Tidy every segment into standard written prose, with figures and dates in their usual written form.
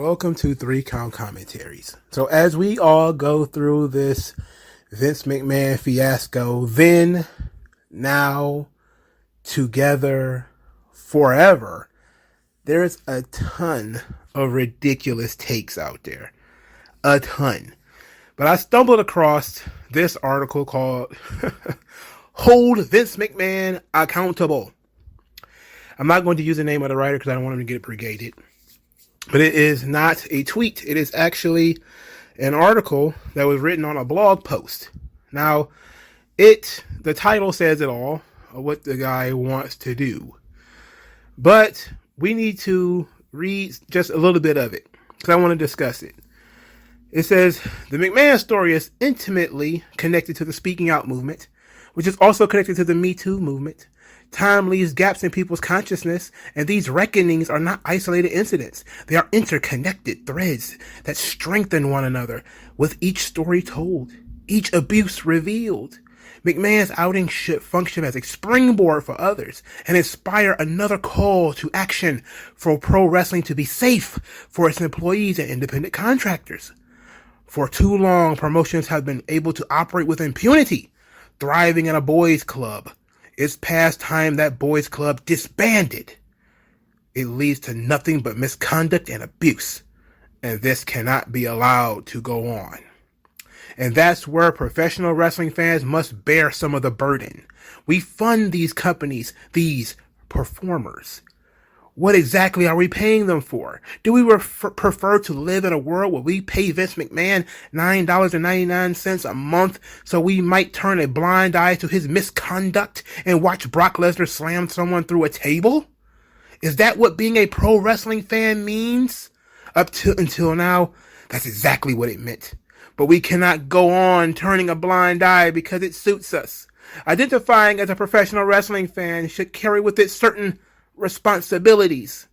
Welcome to Three Count Commentaries. So as we all go through this Vince McMahon fiasco, then, now, together, forever, there's a ton of ridiculous takes out there. A ton. But I stumbled across this article called Hold Vince McMahon Accountable. I'm not going to use the name of the writer because I don't want him to get brigaded. But it is not a tweet. It is actually an article that was written on a blog post. Now, the title says it all, what the guy wants to do. But we need to read just a little bit of it because I want to discuss it. It says, the McMahon story is intimately connected to the speaking out movement, which is also connected to the Me Too movement. Time leaves gaps in people's consciousness, and these reckonings are not isolated incidents. They are interconnected threads that strengthen one another with each story told, each abuse revealed. McMahon's outing should function as a springboard for others and inspire another call to action for pro wrestling to be safe for its employees and independent contractors. For too long, promotions have been able to operate with impunity, thriving in a boys' club. It's past time that boys' club disbanded. It leads to nothing but misconduct and abuse, and this cannot be allowed to go on. And that's where professional wrestling fans must bear some of the burden. We fund these companies, these performers. What exactly are we paying them for? Do we prefer to live in a world where we pay Vince McMahon $9.99 a month so we might turn a blind eye to his misconduct and watch Brock Lesnar slam someone through a table? Is that what being a pro wrestling fan means? Until now, that's exactly what it meant. But we cannot go on turning a blind eye because it suits us. Identifying as a professional wrestling fan should carry with it certain responsibilities,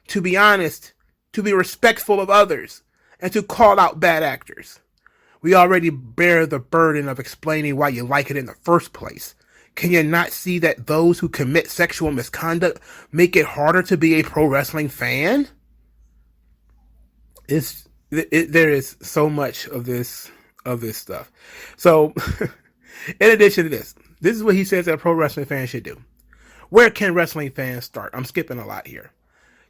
to be honest, to be respectful of others, and to call out bad actors. We already bear the burden of explaining why you like it in the first place. Can you not see that those who commit sexual misconduct make it harder to be a pro wrestling fan? There is so much of this stuff. So, in addition to this is what he says that a pro wrestling fan should do. Where can wrestling fans start? I'm skipping a lot here.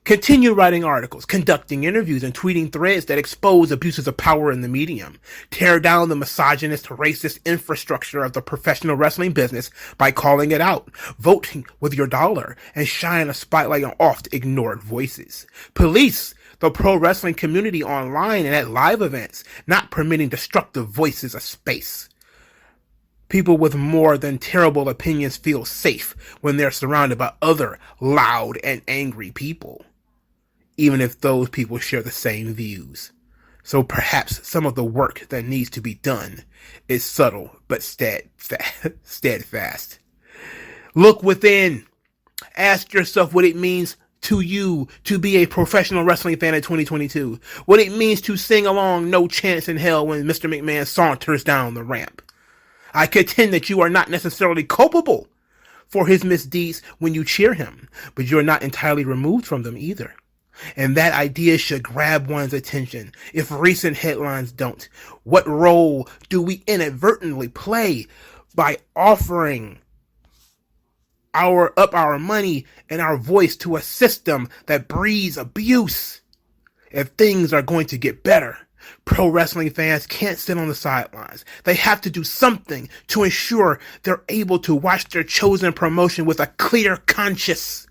Continue writing articles, conducting interviews, and tweeting threads that expose abuses of power in the medium. Tear down the misogynist, racist infrastructure of the professional wrestling business by calling it out. Voting with your dollar and shine a spotlight on oft ignored voices. Police the pro wrestling community online and at live events, not permitting destructive voices a space. People with more than terrible opinions feel safe when they're surrounded by other loud and angry people, even if those people share the same views. So perhaps some of the work that needs to be done is subtle but steadfast. Look within. Ask yourself what it means to you to be a professional wrestling fan in 2022. What it means to sing along No Chance in Hell when Mr. McMahon saunters down the ramp. I contend that you are not necessarily culpable for his misdeeds when you cheer him, but you're not entirely removed from them either. And that idea should grab one's attention. If recent headlines don't, what role do we inadvertently play by offering our money and our voice to a system that breeds abuse? If things are going to get better, pro wrestling fans can't sit on the sidelines. They have to do something to ensure they're able to watch their chosen promotion with a clear conscience.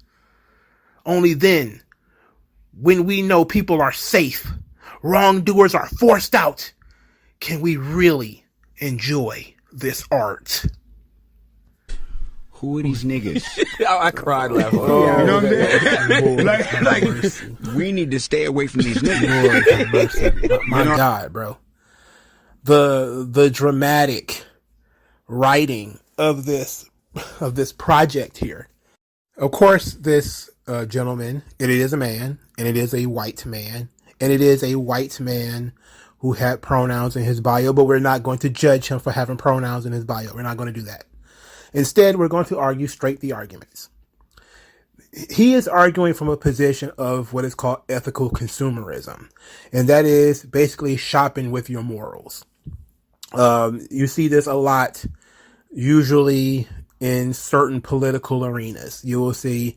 Only then, when we know people are safe, wrongdoers are forced out, can we really enjoy this art. Who are these niggas? I cried laughing. Oh, you know what I'm saying? Like, we need to stay away from these niggas. My God, bro. The dramatic writing of this project here. Of course, this gentleman, it is a man, and it is a white man, and it is a white man who had pronouns in his bio, but we're not going to judge him for having pronouns in his bio. We're not going to do that. Instead, we're going to argue straight the arguments. he is arguing from a position of what is called ethical consumerism. And that is basically shopping with your morals. You see this a lot, usually in certain political arenas. You will see,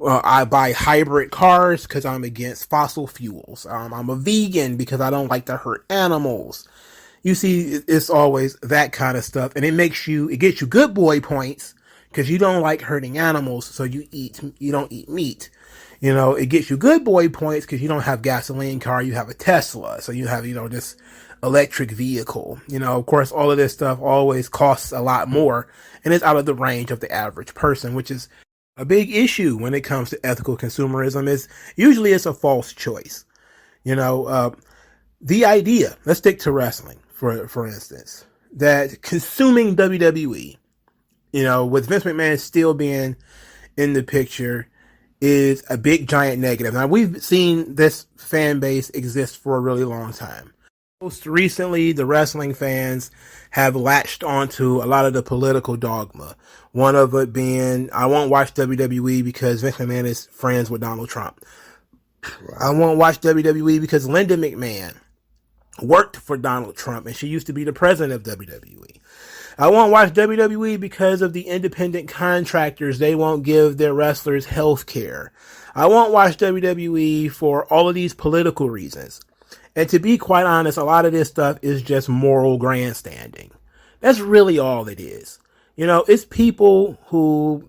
I buy hybrid cars because I'm against fossil fuels. I'm a vegan because I don't like to hurt animals. You see, it's always that kind of stuff. And it gets you good boy points because you don't like hurting animals. So you don't eat meat. It gets you good boy points because you don't have gasoline car. You have a Tesla. So you have, this electric vehicle. Of course, all of this stuff always costs a lot more and it's out of the range of the average person, which is a big issue when it comes to ethical consumerism. Is usually it's a false choice. The idea, let's stick to wrestling for instance, that consuming WWE, with Vince McMahon still being in the picture, is a big giant negative. Now, we've seen this fan base exist for a really long time. Most recently, the wrestling fans have latched onto a lot of the political dogma. One of it being, I won't watch WWE because Vince McMahon is friends with Donald Trump. I won't watch WWE because Linda McMahon worked for Donald Trump and she used to be the president of WWE. I won't watch WWE because of the independent contractors. They won't give their wrestlers health care. I won't watch WWE for all of these political reasons. And to be quite honest, a lot of this stuff is just moral grandstanding. That's really all it is. It's people who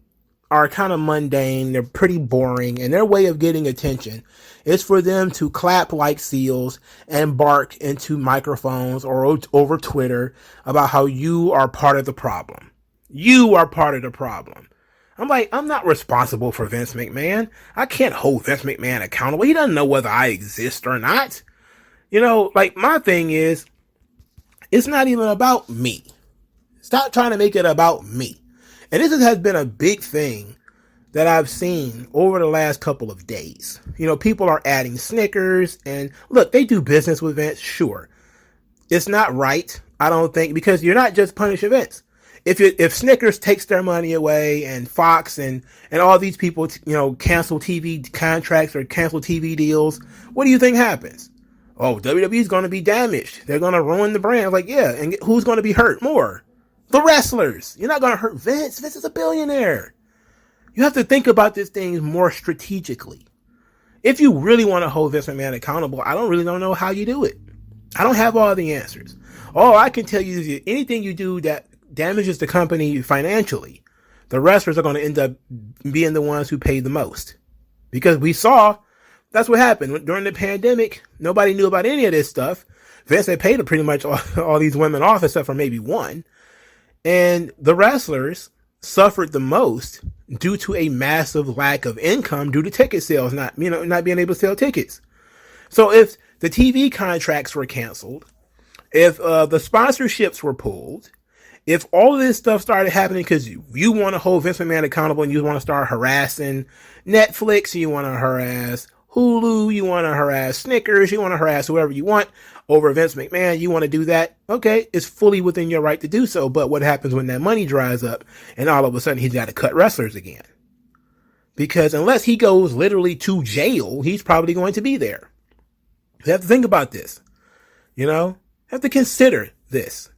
are kind of mundane. They're pretty boring, and their way of getting attention is for them to clap like seals and bark into microphones or over Twitter about how you are part of the problem. You are part of the problem. I'm like, I'm not responsible for Vince McMahon. I can't hold Vince McMahon accountable. He doesn't know whether I exist or not. My thing is, it's not even about me. Stop trying to make it about me. And this has been a big thing that I've seen over the last couple of days. People are adding Snickers, and look, they do business with Vince, sure. It's not right, I don't think, because you're not just punishing Vince. If Snickers takes their money away and Fox and all these people, cancel TV contracts or cancel TV deals, what do you think happens? Oh, WWE is going to be damaged. They're going to ruin the brand. Like, yeah, and who's going to be hurt more? The wrestlers. You're not going to hurt Vince. Vince is a billionaire. You have to think about these things more strategically. If you really want to hold Vince McMahon accountable, I don't know how you do it. I don't have all the answers. All I can tell you is anything you do that damages the company financially, the wrestlers are going to end up being the ones who pay the most. Because we saw that's what happened during the pandemic. Nobody knew about any of this stuff. Vince had paid pretty much all these women off except for maybe one. And the wrestlers suffered the most due to a massive lack of income due to ticket sales, not being able to sell tickets. So if the TV contracts were canceled, if the sponsorships were pulled, if all of this stuff started happening because you want to hold Vince McMahon accountable and you want to start harassing Netflix, you want to harass Hulu, you want to harass Snickers, you want to harass whoever you want over Vince McMahon, you want to do that, okay, it's fully within your right to do so. But what happens when that money dries up and all of a sudden he's got to cut wrestlers again? Because unless he goes literally to jail, he's probably going to be there. You have to think about this. You have to consider this.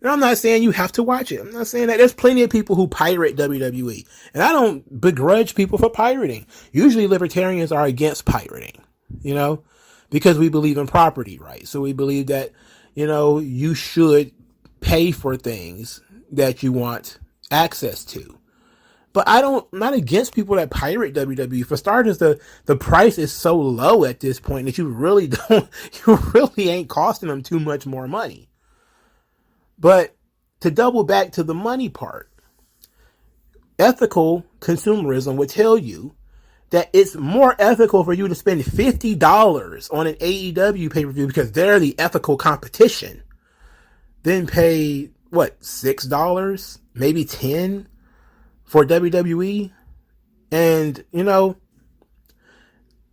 Now, I'm not saying you have to watch it. I'm not saying that. There's plenty of people who pirate WWE. And I don't begrudge people for pirating. Usually libertarians are against pirating, because we believe in property rights. So we believe that, you should pay for things that you want access to. But I'm not against people that pirate WWE. For starters, the price is so low at this point that you really ain't costing them too much more money. But to double back to the money part, ethical consumerism would tell you that it's more ethical for you to spend $50 on an AEW pay-per-view because they're the ethical competition than pay, $6, maybe $10 for WWE. And,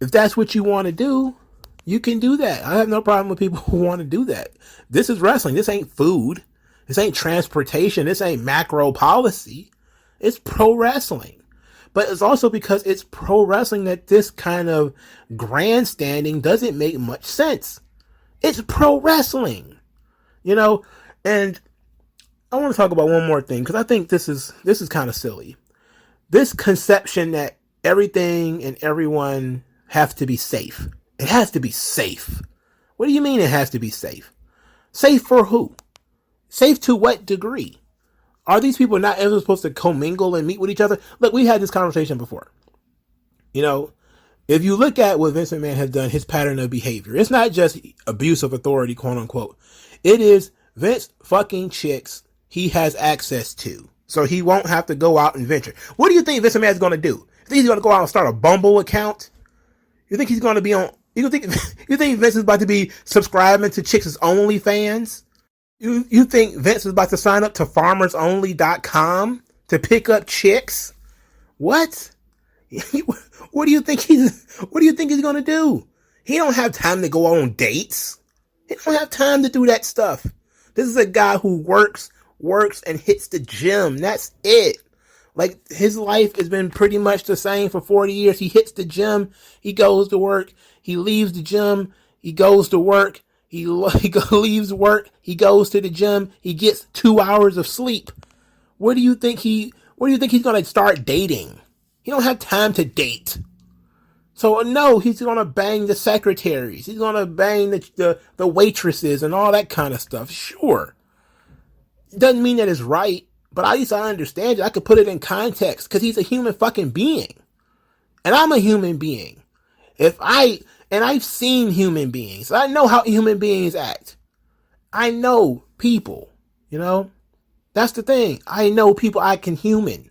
if that's what you want to do, you can do that. I have no problem with people who want to do that. This is wrestling. This ain't food. This ain't transportation. This ain't macro policy. It's pro wrestling. but it's also because it's pro wrestling that this kind of grandstanding doesn't make much sense. It's pro wrestling, and I want to talk about one more thing because I think this is kind of silly. This conception that everything and everyone have to be safe. It has to be safe. What do you mean it has to be safe? Safe for who? Safe to what degree? Are these people not ever supposed to commingle and meet with each other? Look, we had this conversation before. If you look at what Vince McMahon has done, his pattern of behavior, it's not just abuse of authority, quote unquote. It is Vince fucking chicks he has access to. So he won't have to go out and venture. What do you think Vince McMahon is going to do? You think he's going to go out and start a Bumble account? You think he's going to be on, you think Vince is about to be subscribing to Chicks' OnlyFans? You think Vince is about to sign up to farmersonly.com to pick up chicks? What? What do you think he's going to do? He don't have time to go on dates. He don't have time to do that stuff. This is a guy who works and hits the gym. That's it. Like, his life has been pretty much the same for 40 years. He hits the gym. He goes to work. He leaves the gym. He goes to work. He leaves work. He goes to the gym. He gets 2 hours of sleep. Where do you think he's going to start dating? He don't have time to date. So no, he's going to bang the secretaries. He's going to bang the waitresses and all that kind of stuff. Sure. Doesn't mean that it's right, but at least I understand it. I could put it in context because he's a human fucking being. And I'm a human being. I've seen human beings. I know how human beings act. I know people, That's the thing. I know people I can human.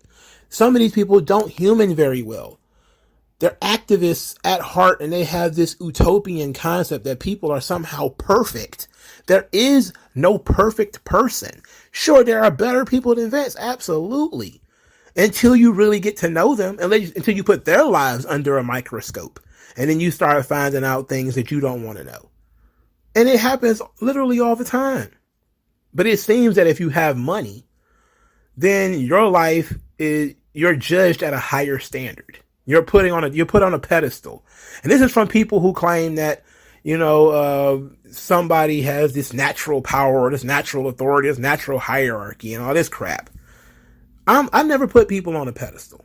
Some of these people don't human very well. They're activists at heart, and they have this utopian concept that people are somehow perfect. There is no perfect person. Sure, there are better people than Vince, absolutely. Until you really get to know them, until you put their lives under a microscope, and then you start finding out things that you don't want to know. And it happens literally all the time. But it seems that if you have money, then your life you're judged at a higher standard. You're put on a pedestal. And this is from people who claim that, somebody has this natural power or this natural authority, this natural hierarchy and all this crap. I never put people on a pedestal,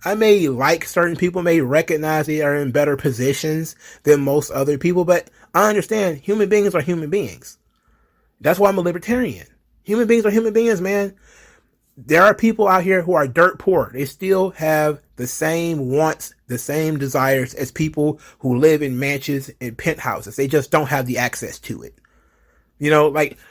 I may like certain people, may recognize they are in better positions than most other people, but I understand human beings are human beings. That's why I'm a libertarian. Human beings are human beings, man. There are people out here who are dirt poor. They still have the same wants, the same desires as people who live in mansions and penthouses. They just don't have the access to it.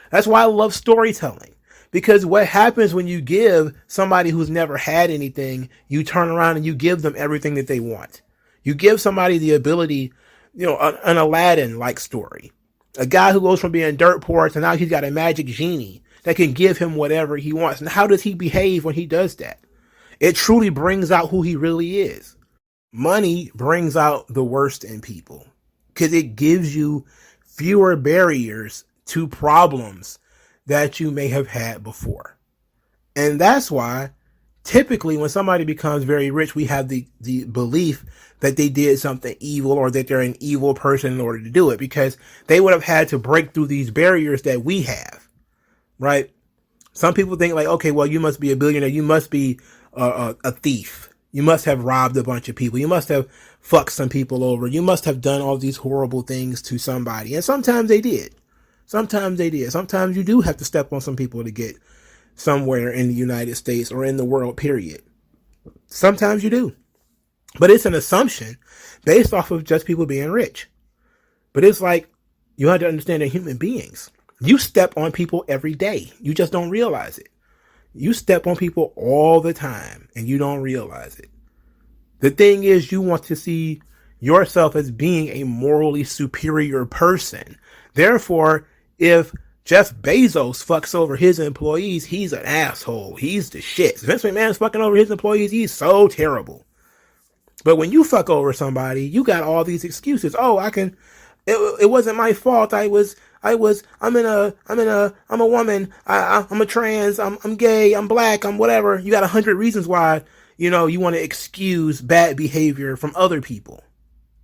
That's why I love storytelling. Because what happens when you give somebody who's never had anything, you turn around and you give them everything that they want. You give somebody the ability, an Aladdin-like story. A guy who goes from being dirt poor to now he's got a magic genie that can give him whatever he wants. And how does he behave when he does that? It truly brings out who he really is. Money brings out the worst in people because it gives you fewer barriers to problems that you may have had before. And that's why typically when somebody becomes very rich, we have the belief that they did something evil or that they're an evil person in order to do it, because they would have had to break through these barriers that we have, right? Some people think like, okay, well, you must be a billionaire. You must be a thief. You must have robbed a bunch of people. You must have fucked some people over. You must have done all these horrible things to somebody. And sometimes they did. Sometimes you do have to step on some people to get somewhere in the United States or in the world, period. Sometimes you do. But it's an assumption based off of just people being rich. But it's like, you have to understand they're human beings. You step on people every day. You just don't realize it. You step on people all the time and you don't realize it. The thing is, you want to see yourself as being a morally superior person. Therefore, if Jeff Bezos fucks over his employees, he's an asshole. He's the shit. Vince McMahon's fucking over his employees. He's so terrible. But when you fuck over somebody, you got all these excuses. Oh, it wasn't my fault. I'm a woman. I'm a trans. I'm gay. I'm black. I'm whatever. You got 100 reasons why, you want to excuse bad behavior from other people.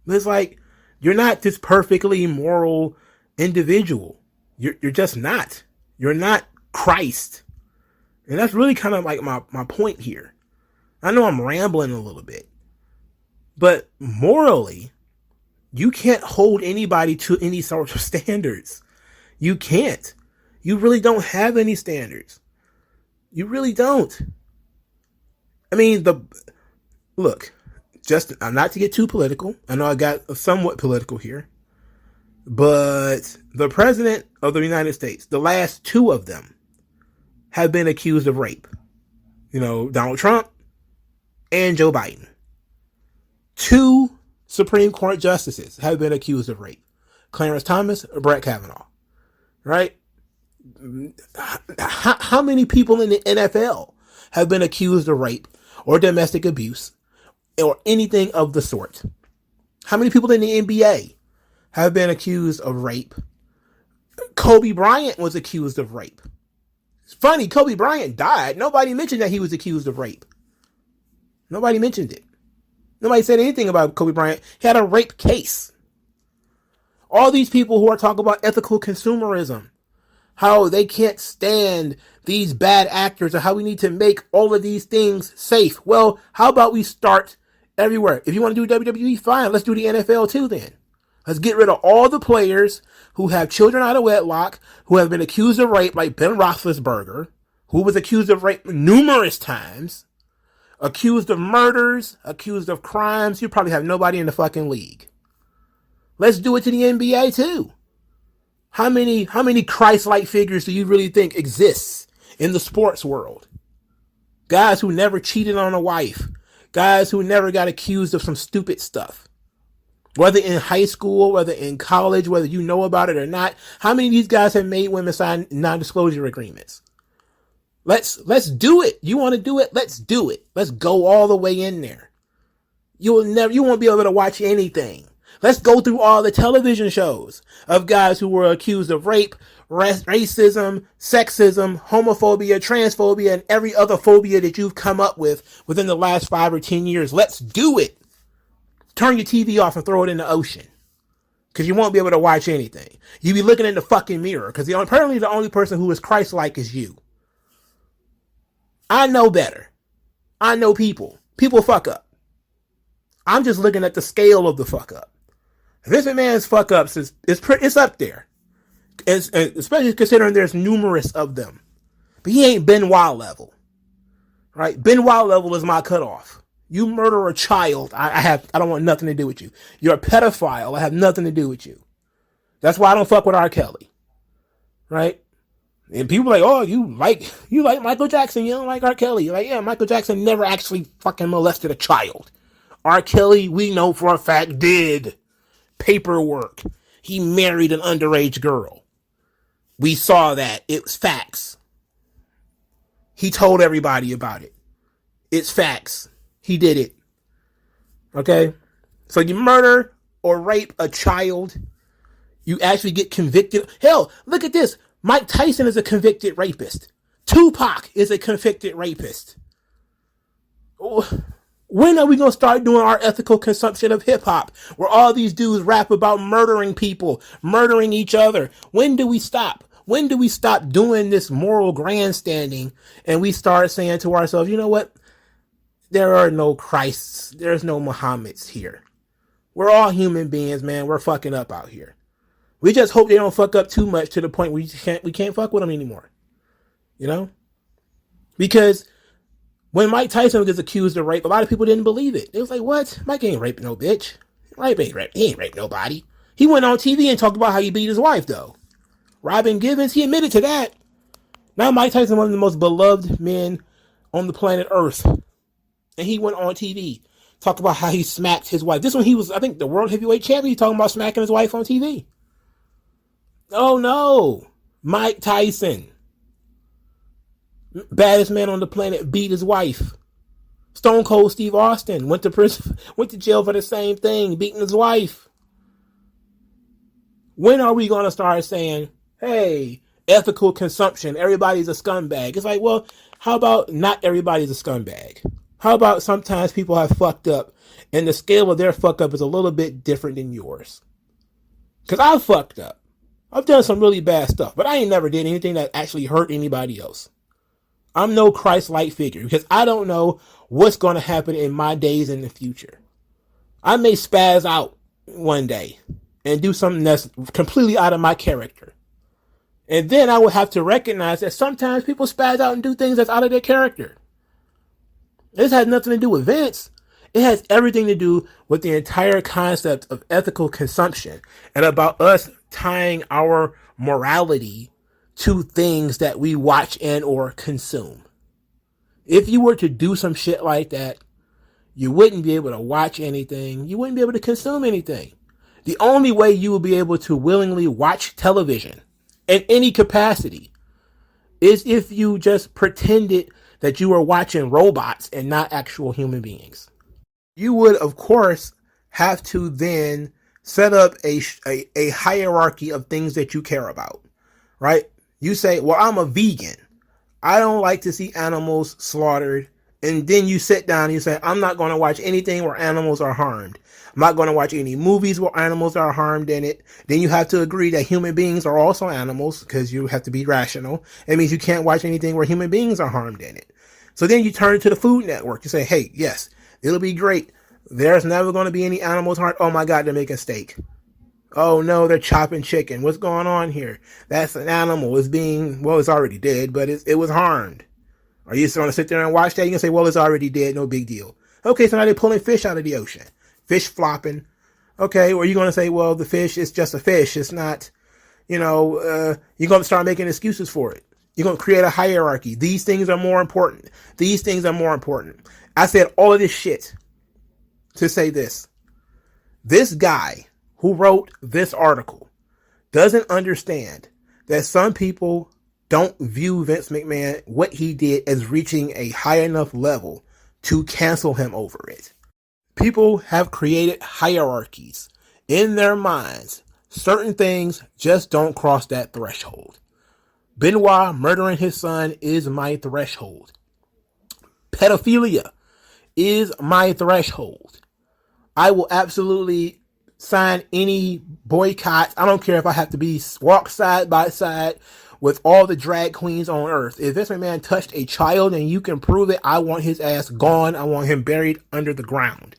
But it's like, you're not this perfectly moral individual. You're just not. You're not Christ. And that's really kind of like my point here. I know I'm rambling a little bit, but morally, you can't hold anybody to any sort of standards. You can't. You really don't have any standards. You really don't. I mean, look, just not to get too political. I know I got somewhat political here, but the president of the United States, the last two of them, have been accused of rape. Donald Trump and Joe Biden. Two Supreme Court justices have been accused of rape. Clarence Thomas or Brett Kavanaugh. Right? How many people in the NFL have been accused of rape or domestic abuse or anything of the sort? How many people in the NBA have been accused of rape? Kobe Bryant was accused of rape. It's funny, Kobe Bryant died. Nobody mentioned that he was accused of rape. Nobody mentioned it. Nobody said anything about Kobe Bryant. He had a rape case. All these people who are talking about ethical consumerism, how they can't stand these bad actors, or how we need to make all of these things safe. Well, how about we start everywhere? If you want to do WWE, fine. Let's do the NFL too then. Let's get rid of all the players who have children out of wedlock, who have been accused of rape, like Ben Roethlisberger, who was accused of rape numerous times, accused of murders, accused of crimes. You probably have nobody in the fucking league. Let's do it to the NBA too. How many Christ-like figures do you really think exists in the sports world? Guys who never cheated on a wife. Guys who never got accused of some stupid stuff. Whether in high school, whether in college, whether you know about it or not. How many of these guys have made women sign non-disclosure agreements? Let's do it. You want to do it? Let's do it. Let's go all the way in there. You won't be able to watch anything. Let's go through all the television shows of guys who were accused of rape, racism, sexism, homophobia, transphobia, and every other phobia that you've come up with within the last 5 or 10 years. Let's do it. Turn your TV off and throw it in the ocean. Because you won't be able to watch anything. You'll be looking in the fucking mirror. Because apparently the only person who is Christ-like is you. I know better. I know people. People fuck up. I'm just looking at the scale of the fuck up. Vince McMahon's fuck ups it's up there. Especially considering there's numerous of them. But he ain't Benoit level. Right? Benoit level is my cutoff. You murder a child, I don't want nothing to do with you. You're a pedophile, I have nothing to do with you. That's why I don't fuck with R. Kelly. Right? And people are like, oh, you like Michael Jackson, you don't like R. Kelly. You're like, yeah, Michael Jackson never actually fucking molested a child. R. Kelly, we know for a fact, did. Paperwork. He married an underage girl. We saw that. It was facts. He told everybody about it. It's facts. He did it. Okay? So you murder or rape a child, you actually get convicted. Hell, look at this. Mike Tyson is a convicted rapist. Tupac is a convicted rapist. When are we going to start doing our ethical consumption of hip-hop, where all these dudes rap about murdering people, murdering each other? When do we stop? When do we stop doing this moral grandstanding and we start saying to ourselves, you know what? There are no Christs. There's no Muhammads here. We're all human beings, man. We're fucking up out here. We just hope they don't fuck up too much to the point where we can't fuck with them anymore. You know? Because when Mike Tyson was accused of rape, a lot of people didn't believe it. They was like, what? Mike ain't raping no bitch. He ain't raped nobody. He went on TV and talked about how he beat his wife, though. Robin Givens, he admitted to that. Now Mike Tyson, one of the most beloved men on the planet Earth. And he went on TV, talked about how he smacked his wife. This one, he was, I think, the world heavyweight champion. He talking about smacking his wife on TV. Oh, no. Mike Tyson, baddest man on the planet, beat his wife. Stone Cold Steve Austin went to prison, went to jail for the same thing, beating his wife. When are we going to start saying, hey, ethical consumption, everybody's a scumbag? It's like, well, how about not everybody's a scumbag? How about sometimes people have fucked up and the scale of their fuck up is a little bit different than yours? Because I've fucked up. I've done some really bad stuff, but I ain't never did anything that actually hurt anybody else. I'm no Christ-like figure because I don't know what's going to happen in my days in the future. I may spaz out one day and do something that's completely out of my character. And then I would have to recognize that sometimes people spaz out and do things that's out of their character. This has nothing to do with Vince. It has everything to do with the entire concept of ethical consumption and about us tying our morality to things that we watch and or consume. If you were to do some shit like that, you wouldn't be able to watch anything. You wouldn't be able to consume anything. The only way you will be able to willingly watch television in any capacity is if you just pretended that you were watching robots and not actual human beings. You would, of course, have to then set up a hierarchy of things that you care about, right? You say, well, I'm a vegan. I don't like to see animals slaughtered. And then you sit down and you say, I'm not going to watch anything where animals are harmed. I'm not going to watch any movies where animals are harmed in it. Then you have to agree that human beings are also animals because you have to be rational. It means you can't watch anything where human beings are harmed in it. So then you turn to the Food Network. You say, hey, yes, it'll be great. There's never going to be any animals harmed. Oh my God, they're making steak. Oh no, they're chopping chicken. What's going on here? That's an animal. It's already dead, but it was harmed. Are you just going to sit there and watch that? You can say, well, it's already dead. No big deal. Okay, so now they're pulling fish out of the ocean. Fish flopping. Okay, or you're going to say, well, the fish is just a fish. It's not, you're going to start making excuses for it. You're going to create a hierarchy. These things are more important. These things are more important. I said all of this shit to say this. This guy who wrote this article doesn't understand that some people don't view Vince McMahon, what he did, as reaching a high enough level to cancel him over it. People have created hierarchies in their minds. Certain things just don't cross that threshold. Benoit murdering his son is my threshold. Pedophilia is my threshold. I will absolutely sign any boycotts. I don't care if I have to walk side by side with all the drag queens on earth. If Vince McMahon touched a child and you can prove it, I want his ass gone. I want him buried under the ground.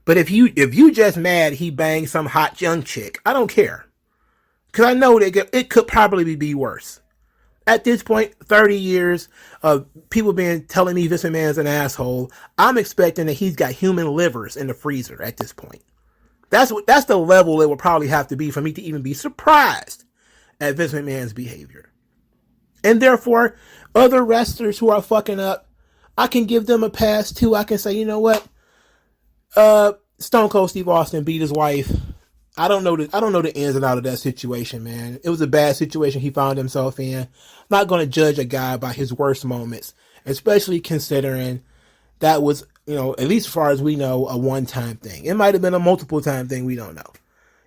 But if you just mad he banged some hot young chick, I don't care. Because I know that it could probably be worse. At this point, 30 years of people telling me Vince McMahon's an asshole, I'm expecting that he's got human livers in the freezer at this point. That's the level it would probably have to be for me to even be surprised at Vince McMahon's behavior. And therefore, other wrestlers who are fucking up, I can give them a pass too. I can say, you know what? Stone Cold Steve Austin beat his wife. I don't know the ins and outs of that situation, man. It was a bad situation he found himself in. I'm not going to judge a guy by his worst moments, especially considering that was, at least as far as we know, a one-time thing. It might have been a multiple-time thing. We don't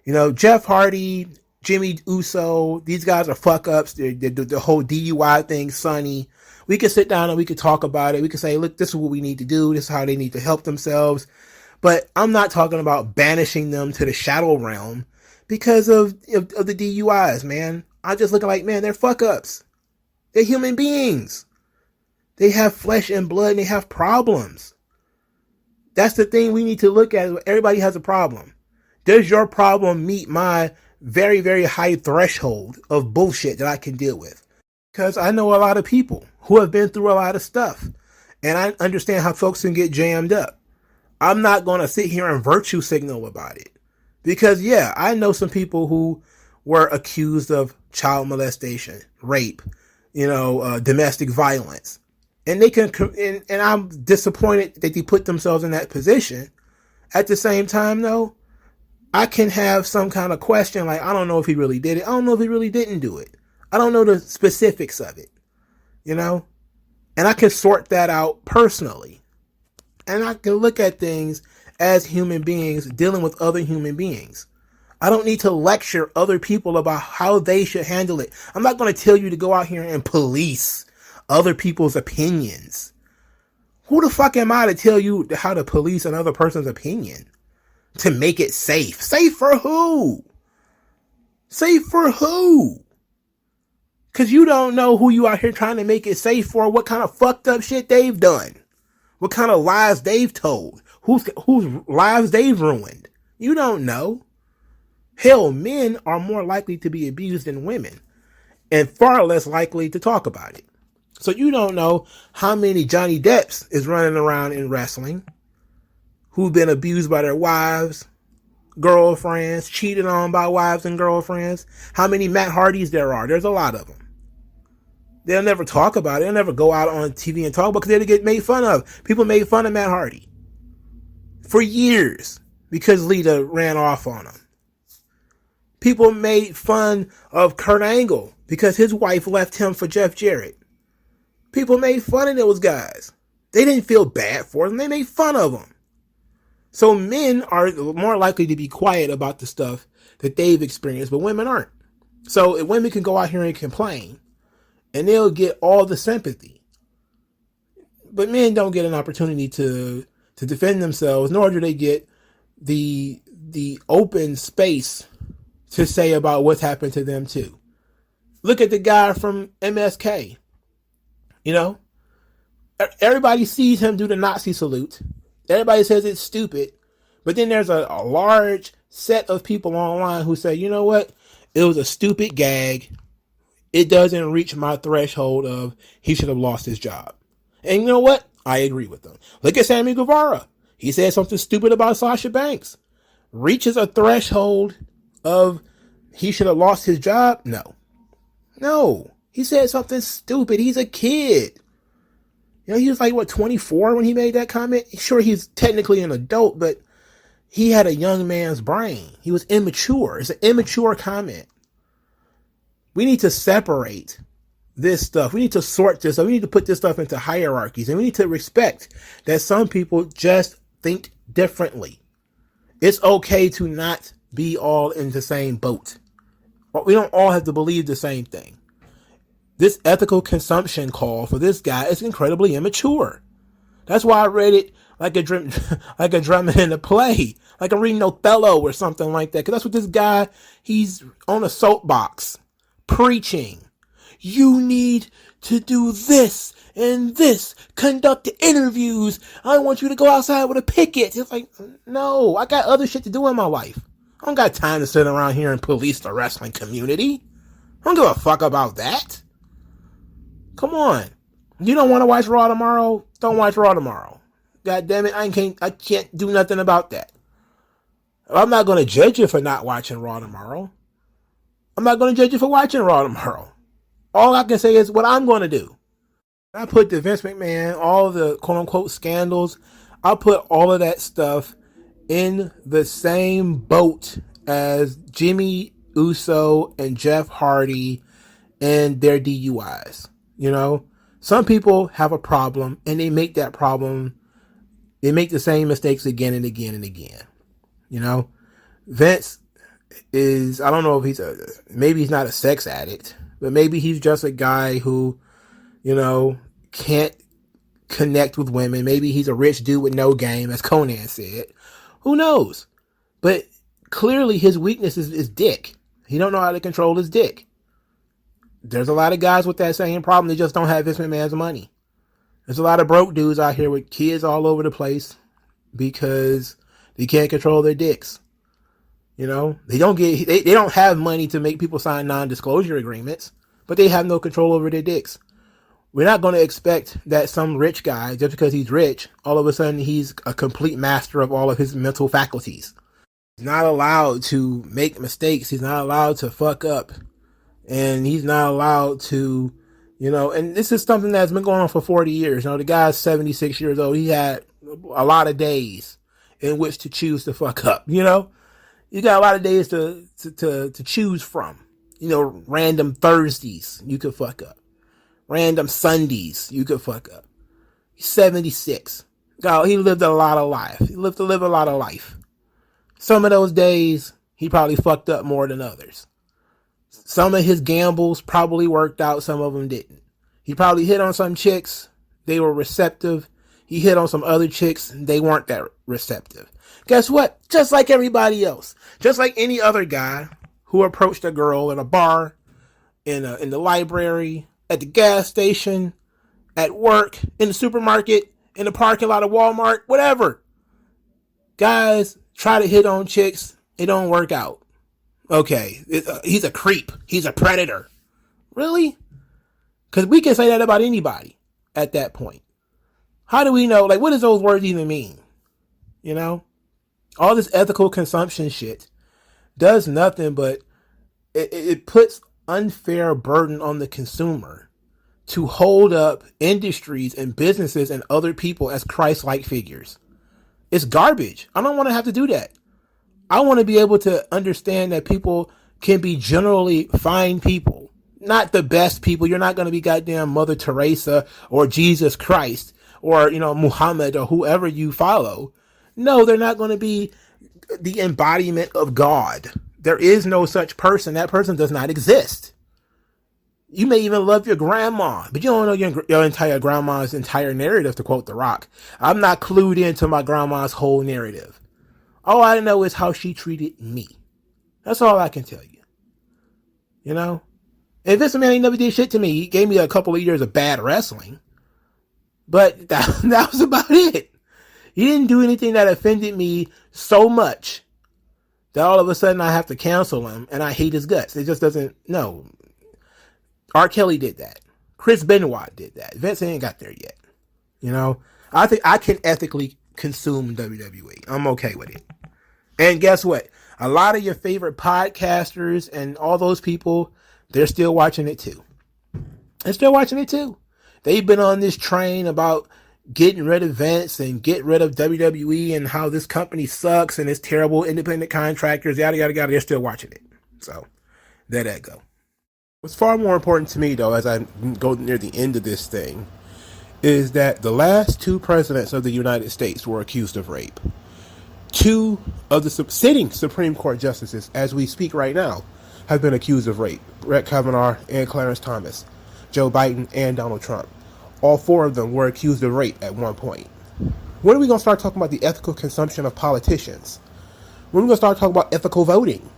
know. Jeff Hardy, Jimmy Uso, these guys are fuck-ups. The whole DUI thing, Sonny. We could sit down and we could talk about it. We could say, look, this is what we need to do. This is how they need to help themselves. But I'm not talking about banishing them to the shadow realm because of the DUIs, man. I'm just looking like, man, they're fuck-ups. They're human beings. They have flesh and blood and they have problems. That's the thing we need to look at. Everybody has a problem. Does your problem meet my very, very high threshold of bullshit that I can deal with? Because I know a lot of people who have been through a lot of stuff. And I understand how folks can get jammed up. I'm not going to sit here and virtue signal about it. Because, yeah, I know some people who were accused of child molestation, rape, domestic violence. And they can, and I'm disappointed that they put themselves in that position. At the same time, though, I can have some kind of question like, I don't know if he really did it. I don't know if he really didn't do it. I don't know the specifics of it, And I can sort that out personally. And I can look at things as human beings dealing with other human beings. I don't need to lecture other people about how they should handle it. I'm not going to tell you to go out here and police other people's opinions. Who the fuck am I to tell you how to police another person's opinion? To make it safe. Safe for who? Safe for who? Because you don't know who you out here trying to make it safe for, what kind of fucked up shit they've done. What kind of lies they've told. Whose lives they've ruined. You don't know. Hell, men are more likely to be abused than women. And far less likely to talk about it. So you don't know how many Johnny Depps is running around in wrestling who've been abused by their wives, girlfriends, cheated on by wives and girlfriends. How many Matt Hardys there are. There's a lot of them. They'll never talk about it. They'll never go out on TV and talk about it because they'll get made fun of. People made fun of Matt Hardy for years because Lita ran off on him. People made fun of Kurt Angle because his wife left him for Jeff Jarrett. People made fun of those guys. They didn't feel bad for them. They made fun of them. So men are more likely to be quiet about the stuff that they've experienced, but women aren't. So if women can go out here and complain, and they'll get all the sympathy. But men don't get an opportunity to defend themselves, nor do they get the open space to say about what's happened to them too. Look at the guy from MSK. You know, everybody sees him do the Nazi salute. Everybody says it's stupid. But then there's a large set of people online who say, you know what? It was a stupid gag. It doesn't reach my threshold of he should have lost his job. And you know what? I agree with them. Look at Sammy Guevara. He said something stupid about Sasha Banks. Reaches a threshold of he should have lost his job? No. No. He said something stupid. He's a kid. You know, he was like, what, 24 when he made that comment? Sure, he's technically an adult, but he had a young man's brain. He was immature. It's an immature comment. We need to separate this stuff. We need to sort this up. We need to put this stuff into hierarchies. And we need to respect that some people just think differently. It's okay to not be all in the same boat. We don't all have to believe the same thing. This ethical consumption call for this guy is incredibly immature. That's why I read it like a drama in a play, like I'm reading Othello or something like that. Because that's what this guy, he's on a soapbox preaching. You need to do this and this. Conduct the interviews. I want you to go outside with a picket. It's like, no, I got other shit to do in my life. I don't got time to sit around here and police the wrestling community. I don't give a fuck about that. Come on. You don't want to watch Raw tomorrow? Don't watch Raw tomorrow. God damn it, I can't do nothing about that. I'm not going to judge you for not watching Raw tomorrow. I'm not going to judge you for watching Raw tomorrow. All I can say is what I'm going to do. I put the Vince McMahon, all the quote-unquote scandals, I'll put all of that stuff in the same boat as Jimmy Uso and Jeff Hardy and their DUIs. You know, some people have a problem and they make that problem, they make the same mistakes again and again and again. You know, Vince is, I don't know if maybe he's not a sex addict, but maybe he's just a guy who, you know, can't connect with women. Maybe he's a rich dude with no game, as Conan said. Who knows? But clearly his weakness is dick. He don't know how to control his dick. There's a lot of guys with that same problem. They just don't have Vince McMahon's money. There's a lot of broke dudes out here with kids all over the place because they can't control their dicks. You know, they don't have money to make people sign non-disclosure agreements, but they have no control over their dicks. We're not going to expect that some rich guy, just because he's rich, all of a sudden he's a complete master of all of his mental faculties. He's not allowed to make mistakes. He's not allowed to fuck up. And he's not allowed to, you know, and this is something that's been going on for 40 years. You know, the guy's 76 years old. He had a lot of days in which to choose to fuck up, you know? You got a lot of days to choose from. You know, random Thursdays you could fuck up. Random Sundays you could fuck up. He's 76. God, he lived a lot of life. He lived to live a lot of life. Some of those days he probably fucked up more than others. Some of his gambles probably worked out. Some of them didn't. He probably hit on some chicks. They were receptive. He hit on some other chicks. They weren't that receptive. Guess what? Just like everybody else. Just like any other guy who approached a girl in a bar, in the library, at the gas station, at work, in the supermarket, in the parking lot of Walmart, whatever. Guys try to hit on chicks. It don't work out. Okay, he's a creep. He's a predator. Really? Because we can say that about anybody at that point. How do we know? Like, what does those words even mean? You know? All this ethical consumption shit does nothing but it puts unfair burden on the consumer to hold up industries and businesses and other people as Christ-like figures. It's garbage. I don't want to have to do that. I want to be able to understand that people can be generally fine people. Not the best people. You're not going to be goddamn Mother Teresa or Jesus Christ or, Muhammad or whoever you follow. No, they're not going to be the embodiment of God. There is no such person. That person does not exist. You may even love your grandma, but you don't know your entire grandma's entire narrative, to quote The Rock. I'm not clued into my grandma's whole narrative. All I know is how she treated me. That's all I can tell you. You know? And Vince McMahon, he never did shit to me. He gave me a couple of years of bad wrestling. But that was about it. He didn't do anything that offended me so much that all of a sudden I have to cancel him and I hate his guts. It just doesn't, no. R. Kelly did that. Chris Benoit did that. Vince ain't got there yet. You know? I think I can ethically consume WWE. I'm okay with it. And guess what? A lot of your favorite podcasters and all those people, they're still watching it too. They're still watching it too. They've been on this train about getting rid of Vince and get rid of WWE and how this company sucks and it's terrible independent contractors, yada, yada, yada. They're still watching it. So there that go. What's far more important to me, though, as I go near the end of this thing, is that the last two presidents of the United States were accused of rape. Two of the sitting Supreme Court justices, as we speak right now, have been accused of rape. Brett Kavanaugh and Clarence Thomas, Joe Biden and Donald Trump. All four of them were accused of rape at one point. When are we going to start talking about the ethical consumption of politicians? When are we going to start talking about ethical voting?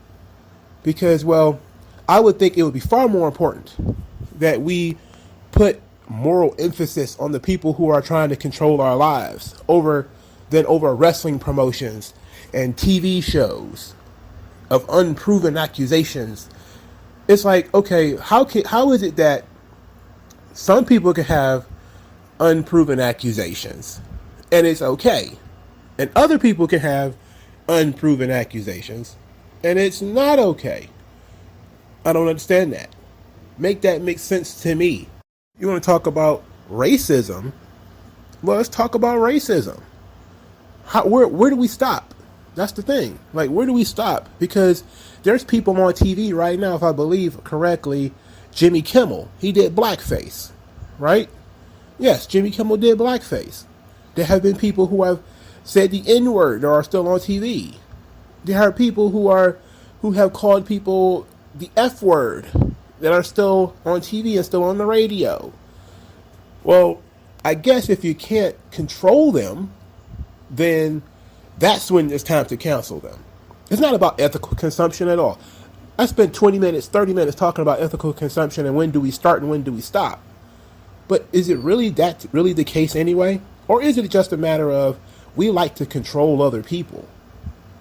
Because, well, I would think it would be far more important that we put moral emphasis on the people who are trying to control our lives than over wrestling promotions and TV shows of unproven accusations. It's like, okay, how is it that some people can have unproven accusations and it's okay, and other people can have unproven accusations and it's not okay? I don't understand that. Make that make sense to me. You want to talk about racism? Well, let's talk about racism. Where do we stop? That's the thing. Like, where do we stop? Because there's people on TV right now, if I believe correctly, Jimmy Kimmel, he did blackface, right? Yes, Jimmy Kimmel did blackface. There have been people who have said the N-word that are still on TV. There are people who have called people the F-word that are still on TV and still on the radio. Well, I guess if you can't control them, then that's when it's time to cancel them. It's not about ethical consumption at all. I spent 20 minutes, 30 minutes talking about ethical consumption and when do we start and when do we stop. But is it really the case anyway? Or is it just a matter of we like to control other people?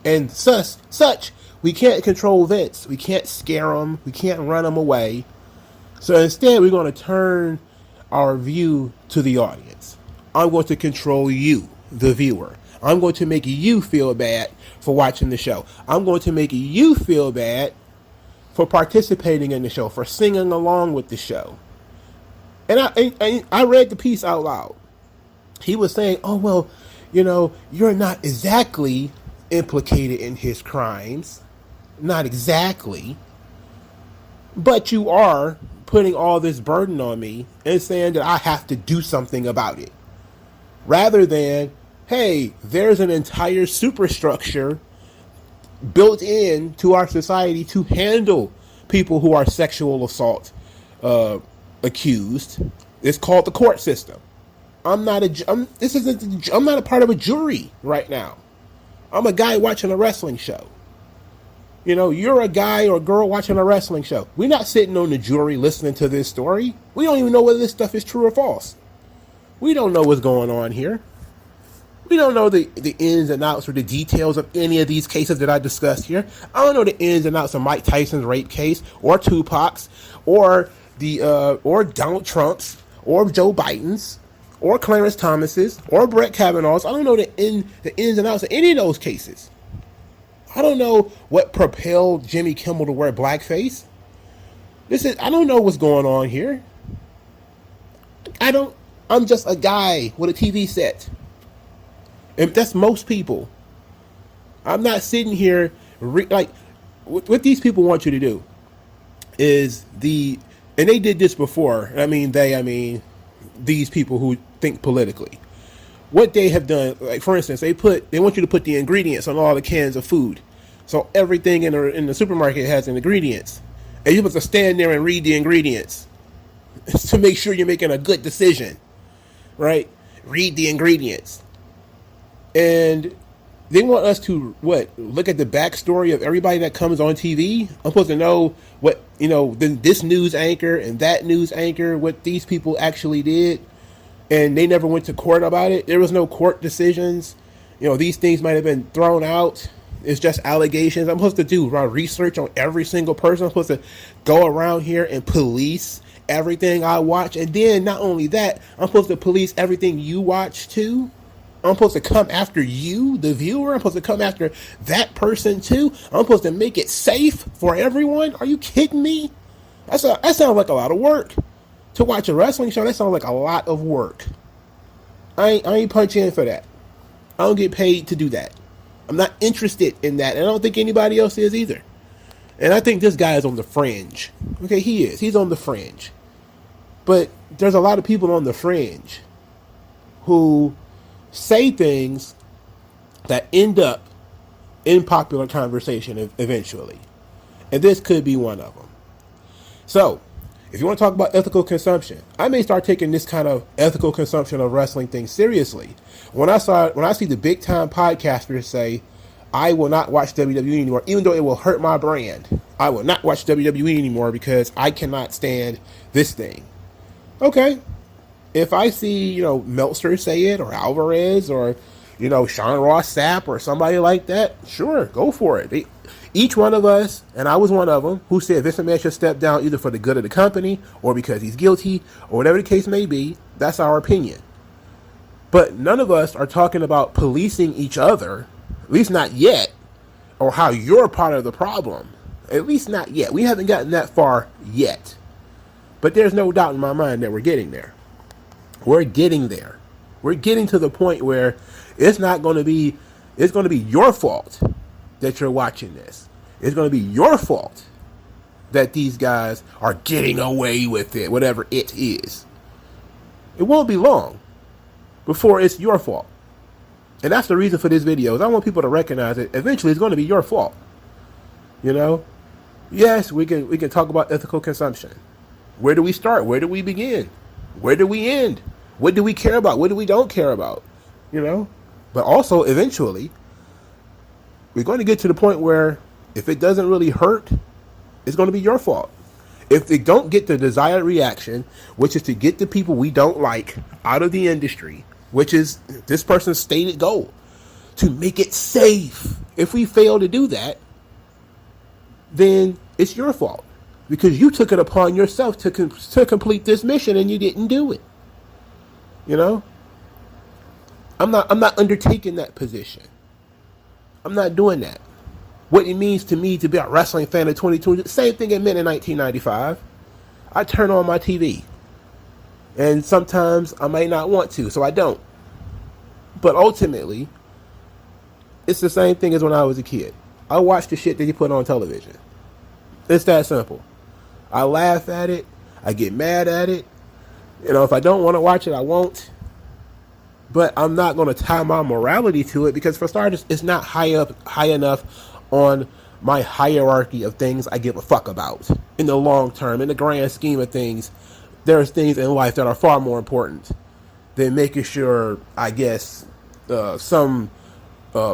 And such, we can't control Vince. We can't scare him. We can't run him away. So instead, we're going to turn our view to the audience. I'm going to control you, the viewer. I'm going to make you feel bad for watching the show. I'm going to make you feel bad for participating in the show, for singing along with the show. And I read the piece out loud. He was saying, oh, well, you're not exactly implicated in his crimes. Not exactly. But you are putting all this burden on me and saying that I have to do something about it. Rather than, hey, there's an entire superstructure built in to our society to handle people who are sexual assault accused. It's called the court system. I'm not a part of a jury right now. I'm a guy watching a wrestling show. You know, you're a guy or a girl watching a wrestling show. We're not sitting on the jury listening to this story. We don't even know whether this stuff is true or false. We don't know what's going on here. We don't know the ins and outs or the details of any of these cases that I discussed here. I don't know the ins and outs of Mike Tyson's rape case, or Tupac's, or or Donald Trump's, or Joe Biden's, or Clarence Thomas's, or Brett Kavanaugh's. I don't know the ins and outs of any of those cases. I don't know what propelled Jimmy Kimmel to wear blackface. I don't know what's going on here. I'm just a guy with a TV set. And that's most people. I'm not sitting here, what these people want you to do is and they did this before. I mean, these people who think politically. What they have done, like for instance, they want you to put the ingredients on all the cans of food. So everything in the supermarket has ingredients. And you're supposed to stand there and read the ingredients to make sure you're making a good decision. Right? Read the ingredients. And they want us to, look at the backstory of everybody that comes on TV? I'm supposed to know what, this news anchor and that news anchor, what these people actually did. And they never went to court about it. There was no court decisions. These things might have been thrown out. It's just allegations. I'm supposed to do research on every single person. I'm supposed to go around here and police everything I watch. And then not only that, I'm supposed to police everything you watch too. I'm supposed to come after you, the viewer. I'm supposed to come after that person too. I'm supposed to make it safe for everyone. Are you kidding me? That sounds like a lot of work. To watch a wrestling show, that sounds like a lot of work. I ain't punching in for that. I don't get paid to do that. I'm not interested in that. And I don't think anybody else is either. And I think this guy is on the fringe. Okay, he is. He's on the fringe. But there's a lot of people on the fringe who say things that end up in popular conversation eventually. And this could be one of them. So, if you want to talk about ethical consumption, I may start taking this kind of ethical consumption of wrestling thing seriously. When I see the big time podcasters say, I will not watch WWE anymore, even though it will hurt my brand. I will not watch WWE anymore because I cannot stand this thing. Okay. If I see, Meltzer say it, or Alvarez, or, Sean Ross Sapp, or somebody like that, sure, go for it. Each one of us, and I was one of them, who said Vince McMahon should step down either for the good of the company, or because he's guilty, or whatever the case may be. That's our opinion. But none of us are talking about policing each other, at least not yet, or how you're part of the problem. At least not yet. We haven't gotten that far yet. But there's no doubt in my mind that we're getting there. We're getting there. We're getting to the point where it's going to be your fault that you're watching this. It's going to be your fault that these guys are getting away with it, whatever it is. It won't be long before it's your fault. And that's the reason for this video, is I want people to recognize it. Eventually, it's going to be your fault. Yes, we can talk about ethical consumption. Where do we start? Where do we begin? Where do we end? What do we care about? What do we don't care about? But also, eventually, we're going to get to the point where if it doesn't really hurt, it's going to be your fault. If they don't get the desired reaction, which is to get the people we don't like out of the industry, which is this person's stated goal, to make it safe. If we fail to do that, then it's your fault. Because you took it upon yourself to complete this mission and you didn't do it. I'm not undertaking that position. I'm not doing that. What it means to me to be a wrestling fan of 2020, the same thing it meant in 1995. I turn on my TV. And sometimes I may not want to, so I don't. But ultimately, it's the same thing as when I was a kid. I watch the shit that you put on television. It's that simple. I laugh at it. I get mad at it. If I don't want to watch it, I won't. But I'm not going to tie my morality to it because, for starters, it's not high enough on my hierarchy of things I give a fuck about. In the long term, in the grand scheme of things, there's things in life that are far more important than making sure, I guess, some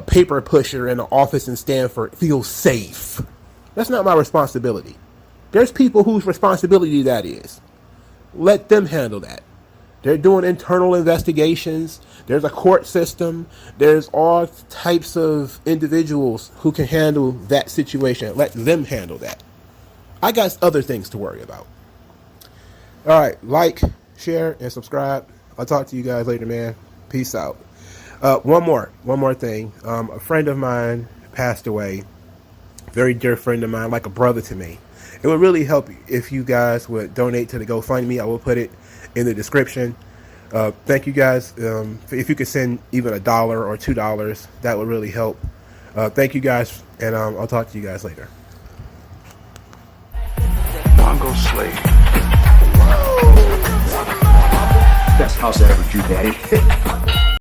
paper pusher in the office in Stanford feels safe. That's not my responsibility. There's people whose responsibility that is. Let them handle that. They're doing internal investigations. There's a court system. There's all types of individuals who can handle that situation. Let them handle that. I got other things to worry about. All right, like, share, and subscribe. I'll talk to you guys later, man. Peace out. One more thing. A friend of mine passed away. Very dear friend of mine, like a brother to me. It would really help if you guys would donate to the GoFundMe. I will put it in the description. Thank you guys. If you could send even $1 or $2, that would really help. Thank you guys, and I'll talk to you guys later. MongoSlade. Best house I ever drew, Daddy.